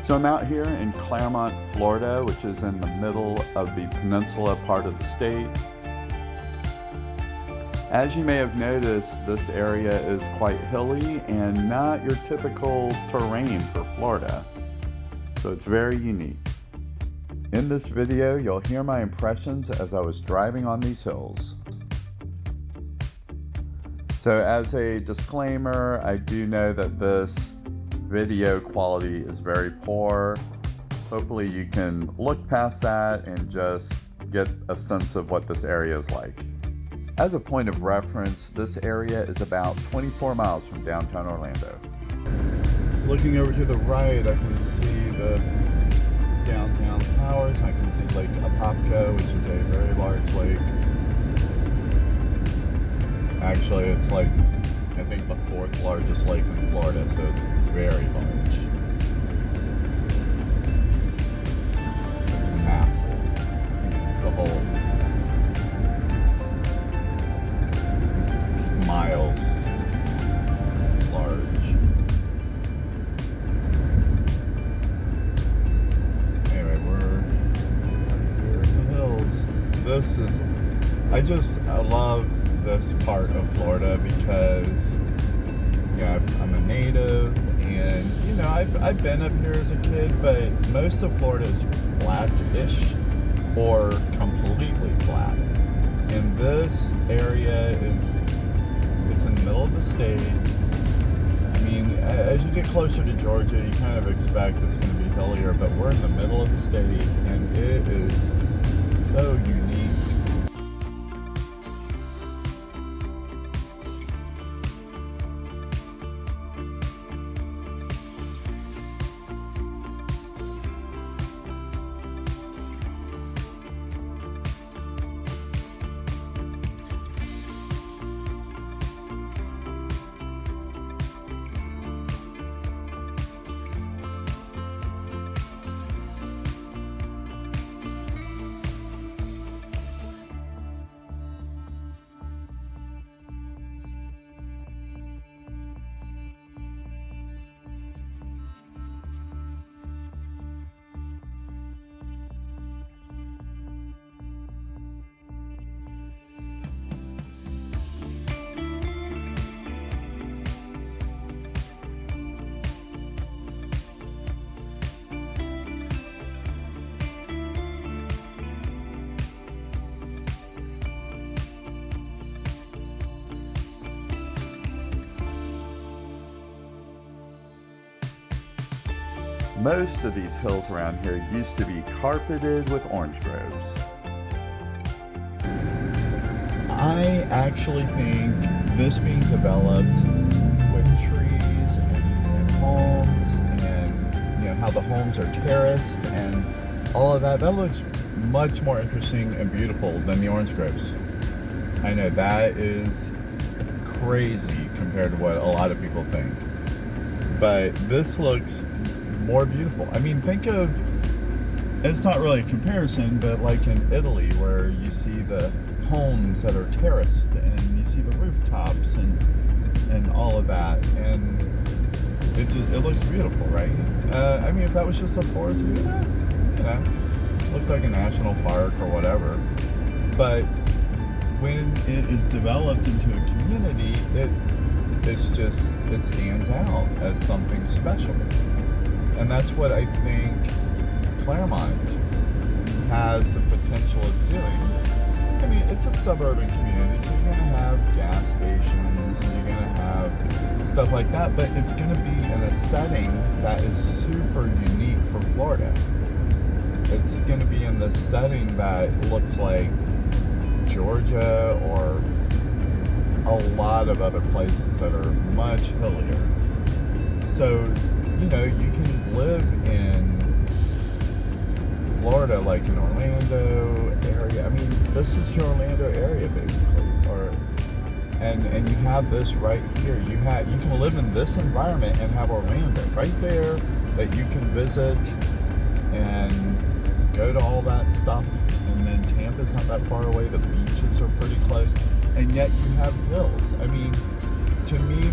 So I'm out here in Clermont, Florida, which is in the middle of the peninsula part of the state. As you may have noticed, this area is quite hilly and not your typical terrain for Florida. So it's very unique. In this video, you'll hear my impressions as I was driving on these hills. So as a disclaimer, I do know that this video quality is very poor. Hopefully you can look past that and just get a sense of what this area is like. As a point of reference, this area is about 24 miles from downtown Orlando. Looking over to the right, I can see the downtown towers. I can see Lake Apopka, which is a very large lake. Actually, it's like, I think the 4th largest lake in Florida, so it's very large. It's massive. It's the whole, it's miles large. Anyway, we're here in the hills. This is, I love this part of Florida because, yeah, I'm a native, and you know, I've been up here as a kid, but most of Florida is flat-ish or completely flat. And this area it's in the middle of the state. I mean, as you get closer to Georgia, you kind of expect it's going to be hillier, but we're in the middle of the state, and it is so unique. Most of these hills around here used to be carpeted with orange groves. I actually think this being developed with trees and homes, and you know how the homes are terraced and all of that looks much more interesting and beautiful than the orange groves. I know that is crazy compared to what a lot of people think, but this looks more beautiful. I mean, think of, it's not really a comparison, but like in Italy where you see the homes that are terraced and you see the rooftops and all of that, and it looks beautiful, right? I mean, if that was just a forest, you know, looks like a national park or whatever, but when it is developed into a community, it stands out as something special. And that's what I think Clermont has the potential of doing. I mean, it's a suburban community, so you're going to have gas stations and you're going to have stuff like that, but it's going to be in a setting that is super unique for Florida. It's going to be in the setting that looks like Georgia or a lot of other places that are much hillier. So, you know, you can live in Florida, like in Orlando area. I mean, this is your Orlando area basically, and you have this right here. You can live in this environment and have Orlando right there that you can visit and go to all that stuff. And then Tampa's not that far away. The beaches are pretty close, and yet you have hills. I mean, to me,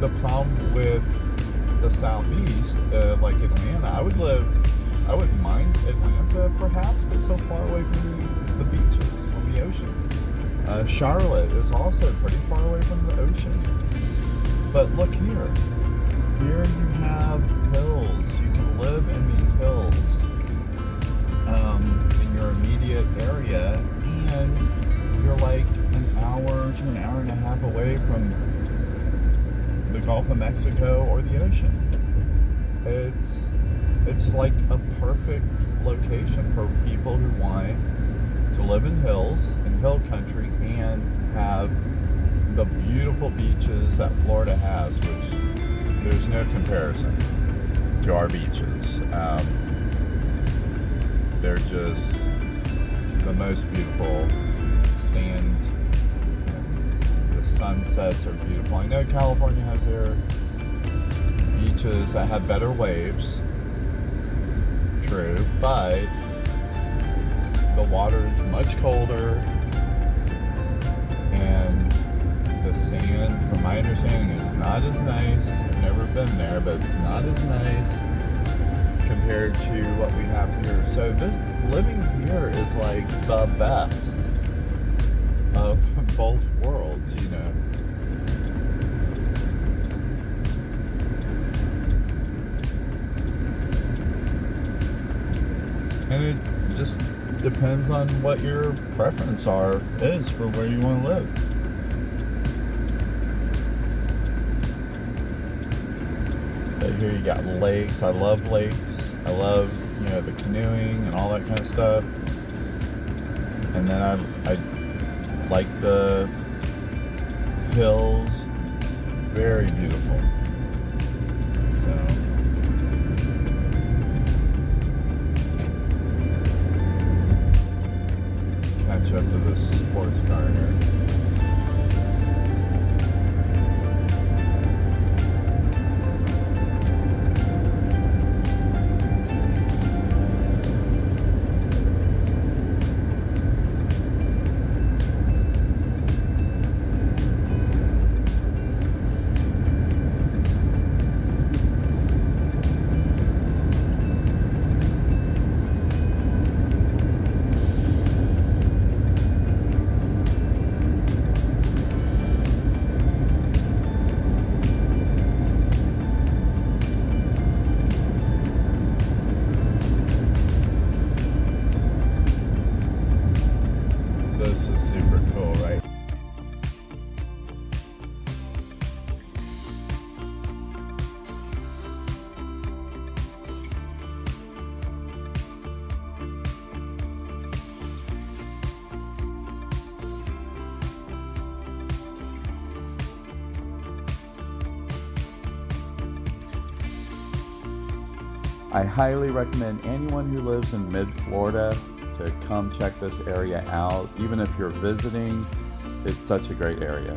the problem with the southeast, like Atlanta, I wouldn't mind Atlanta perhaps, but so far away from the beaches, from the ocean. Charlotte is also pretty far away from the ocean. But look here. Here you have hills. You can live in these hills in your immediate area, and you're like an hour to an hour and a half away from the Gulf of Mexico or the ocean. It's like a perfect location for people who want to live in hills, in hill country, and have the beautiful beaches that Florida has, which there's no comparison to our beaches. They're just the most beautiful. Sand, the sunsets are beautiful. I know California has their beaches that have better waves, true, but the water is much colder, and the sand, from my understanding, is not as nice. I've never been there, but it's not as nice compared to what we have here. So this living here is like the best of both worlds, you know. And it just depends on what your preference is for where you want to live. But here you got lakes. I love lakes. I love, the canoeing and all that kind of stuff. And then I like the hills. It's very beautiful. So catch up to the sports car here. This is super cool, right? I highly recommend anyone who lives in mid-Florida to come check this area out. Even if you're visiting, it's such a great area.